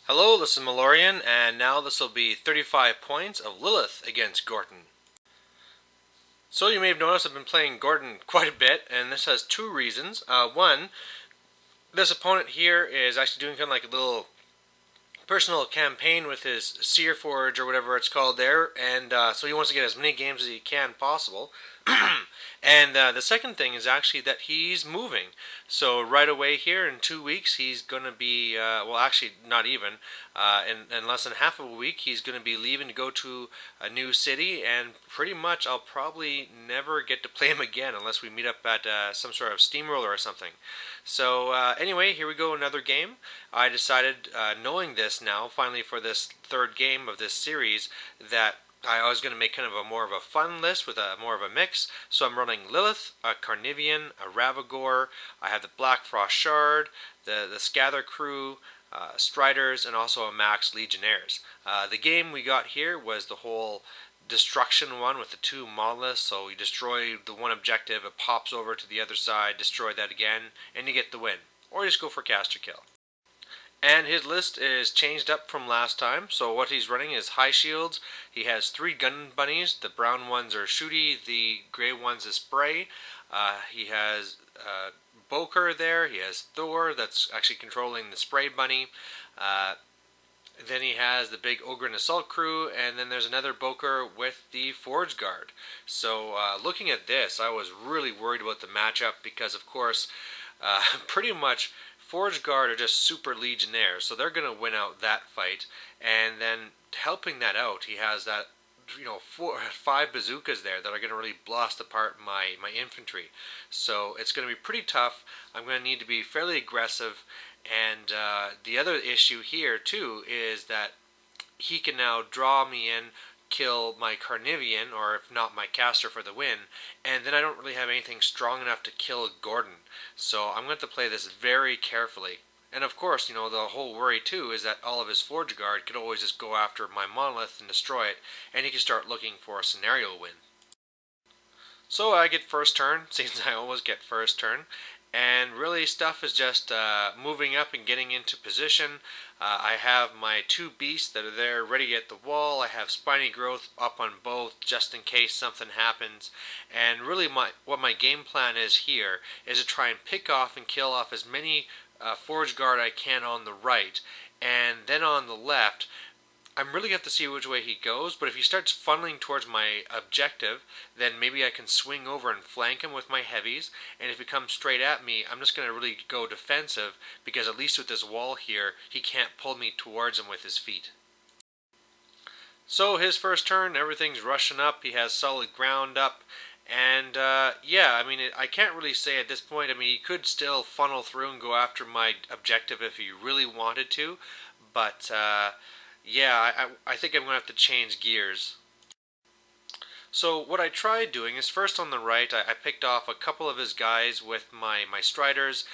Hello, this is Malorian, and now this will be 35 points of Lylyth against Gorten. So you may have noticed I've been playing Gorten quite a bit, and this has two reasons. One, this opponent here is actually doing kind of like a little personal campaign with his Seer Forge or whatever it's called there, and so he wants to get as many games as he can possible. And the second thing is actually that he's moving. So right away here in 2 weeks he's going to be, well actually not even, in less than half of a week he's going to be leaving to go to a new city, and pretty much I'll probably never get to play him again unless we meet up at some sort of steamroller or something. So anyway, here we go, another game. I decided, knowing this now, finally for this third game of this series, that I was going to make kind of a more of a fun list with more of a mix. So I'm running Lylyth, a Carnivian, a Ravagore, I have the Black Frost Shard, the Scather Crew, Striders, and also a Max Legionnaires. The game we got here was the whole destruction one with the two monoliths, so you destroy the one objective, it pops over to the other side, destroy that again, and you get the win. Or you just go for caster kill. And his list is changed up from last time, so what he's running is high shields. He has 3 gun bunnies, the brown ones are shooty, the grey ones is spray. He has Boker there, he has Thor that's actually controlling the spray bunny. Then he has the big Ogre and Assault Crew, and then there's another Boker with the Forge Guard. So looking at this, I was really worried about the matchup because, of course, pretty much Forge Guard are just super legionnaires, so they're going to win out that fight. And then helping that out, he has that, 5 bazookas there that are going to really blast apart my infantry. So it's going to be pretty tough. I'm going to need to be fairly aggressive. And the other issue here too is that he can now draw me in, kill my Carnivian, or if not my caster for the win, and then I don't really have anything strong enough to kill Gorten. So I'm going to have to play this very carefully. And of course, the whole worry too is that all of his Forge Guard could always just go after my monolith and destroy it, and he could start looking for a scenario win. So I get first turn, since I always get first turn. And really stuff is just moving up and getting into position. I have my 2 beasts that are there ready at the wall. I have spiny growth up on both just in case something happens. And really what my game plan is here is to try and pick off and kill off as many Forge Guard I can on the right. And then on the left, I'm really going to have to see which way he goes, but if he starts funneling towards my objective, then maybe I can swing over and flank him with my heavies, and if he comes straight at me, I'm just going to really go defensive, because at least with this wall here, he can't pull me towards him with his feet. So his first turn, everything's rushing up, he has solid ground up, and yeah, I mean, I can't really say at this point. I mean, he could still funnel through and go after my objective if he really wanted to, but yeah, I think I'm going to have to change gears. So what I tried doing is first on the right, I picked off a couple of his guys with my Striders,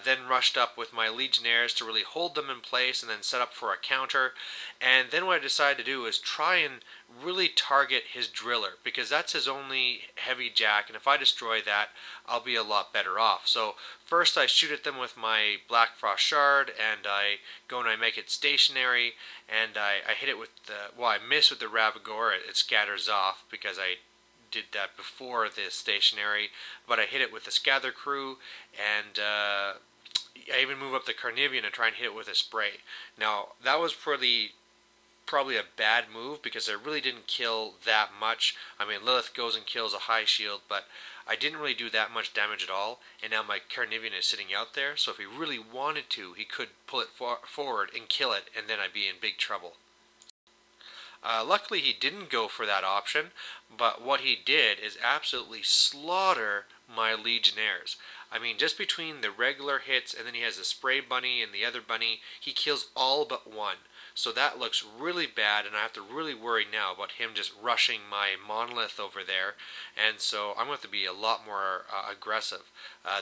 then rushed up with my Legionnaires to really hold them in place and then set up for a counter. And then what I decided to do is try and really target his Driller, because that's his only heavy jack, and if I destroy that, I'll be a lot better off. So first I shoot at them with my Black Frost Shard, and I go and I make it stationary, and I hit it with the, well, I miss with the Ravagore, it scatters off because I did that before the stationary, but I hit it with the Scather Crew, and I even move up the Carnivian and try and hit it with a spray. Now, that was probably a bad move because I really didn't kill that much. I mean, Lylyth goes and kills a high shield, but I didn't really do that much damage at all, and now my Carnivian is sitting out there, so if he really wanted to, he could pull it forward and kill it, and then I'd be in big trouble. Luckily he didn't go for that option, but what he did is absolutely slaughter my Legionnaires. I mean, just between the regular hits and then he has the spray bunny and the other bunny, he kills all but one. So that looks really bad, and I have to really worry now about him just rushing my monolith over there, and so I'm going to have to be a lot more aggressive.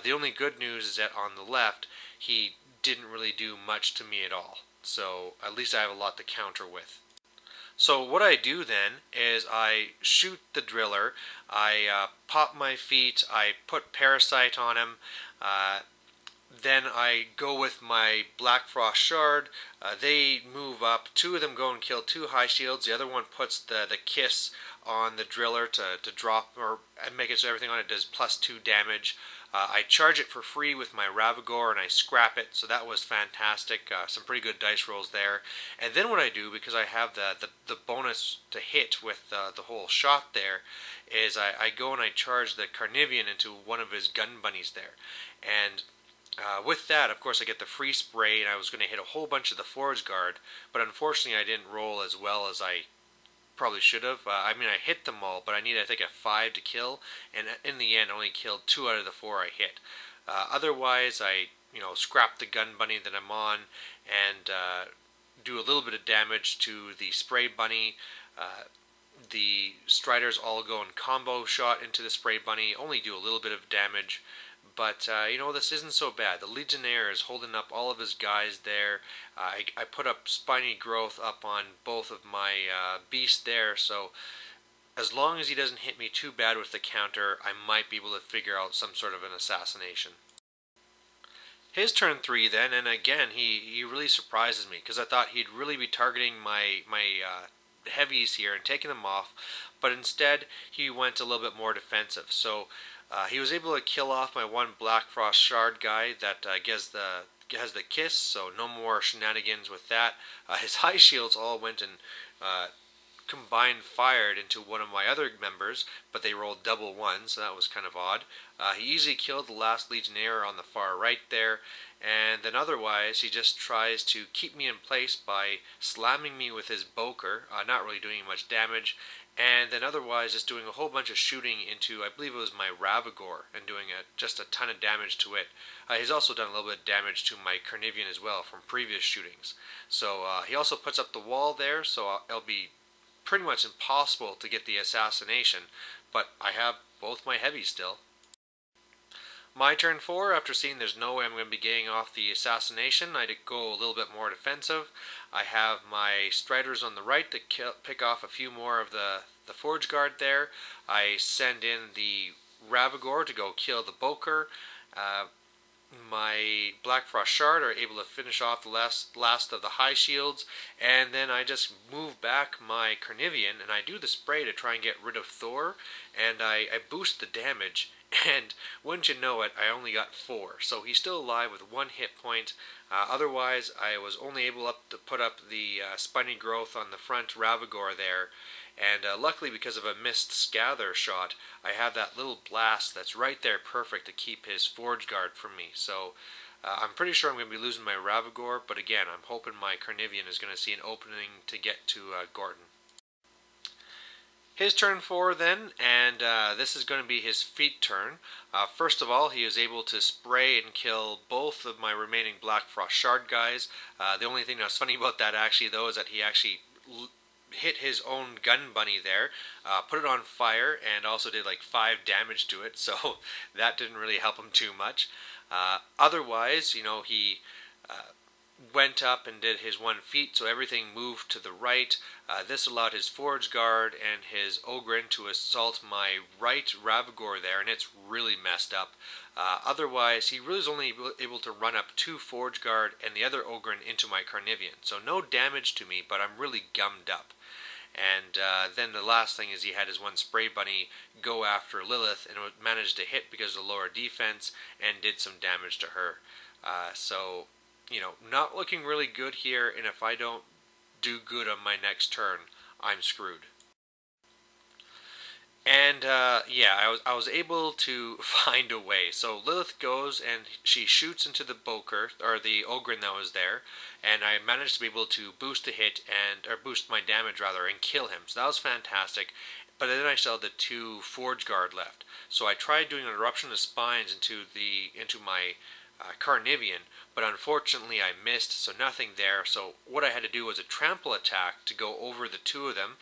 The only good news is that on the left, he didn't really do much to me at all, so at least I have a lot to counter with. So what I do then is I shoot the Driller, I pop my feet, I put Parasite on him, Then I go with my Black Frost Shard. They move up. Two of them go and kill two high shields. The other one puts the kiss on the driller to drop or make it so everything on it does +2 damage. I charge it for free with my Ravagore and I scrap it, so that was fantastic. Some pretty good dice rolls there. And then what I do, because I have the bonus to hit with the whole shot there, is I go and I charge the Carnivian into one of his gun bunnies there. And with that, of course, I get the free spray, and I was going to hit a whole bunch of the Forge Guard, but unfortunately I didn't roll as well as I probably should have. I mean, I hit them all, but I needed, I think, a 5 to kill, and in the end, I only killed 2 out of the 4 I hit. Otherwise, I, scrap the gun bunny that I'm on, and do a little bit of damage to the spray bunny. The Striders all go in combo shot into the spray bunny, only do a little bit of damage. But, this isn't so bad. The Legionnaire is holding up all of his guys there. I put up Spiny Growth up on both of my beasts there, so as long as he doesn't hit me too bad with the counter, I might be able to figure out some sort of an assassination. His turn 3 then, and again, he really surprises me, because I thought he'd really be targeting my heavies here and taking them off, but instead he went a little bit more defensive. So he was able to kill off my one Black Frost Shard guy that has the kiss, so no more shenanigans with that. His high shields all went and combined fired into one of my other members, but they rolled double ones, so that was kind of odd. He easily killed the last Legionnaire on the far right there, and then otherwise he just tries to keep me in place by slamming me with his Boker, not really doing much damage, and then otherwise just doing a whole bunch of shooting into, I believe it was my Ravagore, and doing just a ton of damage to it. He's also done a little bit of damage to my Carnivian as well from previous shootings. So he also puts up the wall there, so it'll be pretty much impossible to get the assassination, but I have both my heavies still. My turn 4, after seeing there's no way I'm going to be getting off the assassination, I go a little bit more defensive. I have my Striders on the right to pick off a few more of the Forge Guard there. I send in the Ravagore to go kill the Boker. My Black Frost Shard are able to finish off the last of the high shields, and then I just move back my Carnivian, and I do the spray to try and get rid of Thor, and I boost the damage, and wouldn't you know it, I only got 4, so he's still alive with 1 hit point. Otherwise, I was only able to put up the Spiny Growth on the front Ravagore there, and luckily, because of a missed Scather shot, I have that little blast that's right there perfect to keep his Forge Guard from me. So I'm pretty sure I'm going to be losing my Ravagore, but again, I'm hoping my Carnivian is going to see an opening to get to Gorten. His turn 4 then, and this is going to be his feat turn. First of all, he is able to spray and kill both of my remaining Black Frost Shard guys. The only thing that's funny about that actually though is that he actually hit his own gun bunny there, put it on fire, and also did like 5 damage to it, so that didn't really help him too much. Otherwise, he went up and did his 1 feat, so everything moved to the right. This allowed his Forge Guard and his Ogren to assault my right Ravagore there, and it's really messed up. Otherwise, he really was only able to run up 2 Forge Guard and the other Ogren into my Carnivian, so no damage to me, but I'm really gummed up. And then the last thing is he had his 1 Spray Bunny go after Lylyth and managed to hit because of the lower defense and did some damage to her. So, not looking really good here, and if I don't do good on my next turn, I'm screwed. And yeah, I was able to find a way. So Lylyth goes and she shoots into the Boker, or the Ogren that was there, and I managed to be able to boost the hit or boost my damage rather, and kill him. So that was fantastic. But then I still had the 2 Forge Guard left. So I tried doing an Eruption of Spines into my Carnivian, but unfortunately I missed, so nothing there. So what I had to do was a trample attack to go over the 2 of them,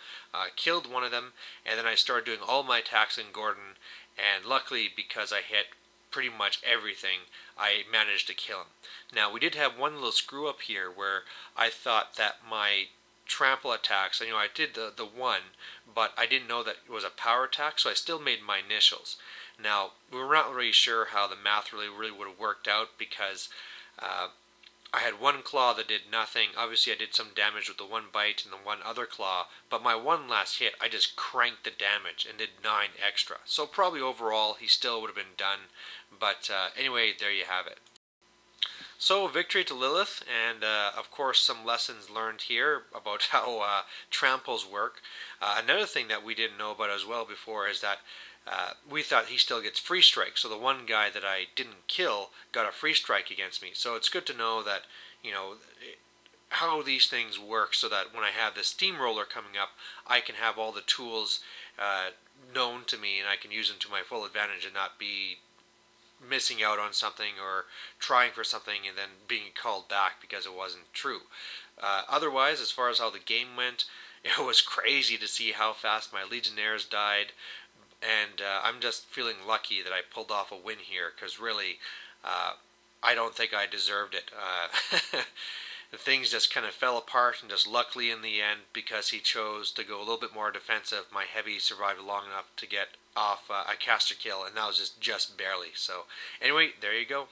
killed one of them, and then I started doing all my attacks in Gorten, and luckily, because I hit pretty much everything, I managed to kill him. Now, we did have one little screw up here where I thought that my trample attacks, I did the 1, but I didn't know that it was a power attack, so I still made my initials. Now, we're not really sure how the math really would have worked out because I had one claw that did nothing. Obviously, I did some damage with the one bite and the one other claw, but my one last hit, I just cranked the damage and did 9 extra. So probably overall, he still would have been done. But anyway, there you have it. So victory to Lylyth, and of course some lessons learned here about how tramples work. Another thing that we didn't know about as well before is that we thought he still gets free strike. So the one guy that I didn't kill got a free strike against me. So it's good to know that, you know, how these things work so that when I have this steamroller coming up, I can have all the tools known to me and I can use them to my full advantage and not be missing out on something or trying for something and then being called back because it wasn't true. Otherwise, as far as how the game went, it was crazy to see how fast my Legionnaires died, and I'm just feeling lucky that I pulled off a win here because really, I don't think I deserved it. The things just kind of fell apart, and just luckily in the end, because he chose to go a little bit more defensive, my heavy survived long enough to get off a caster kill, and that was just barely. So anyway, there you go.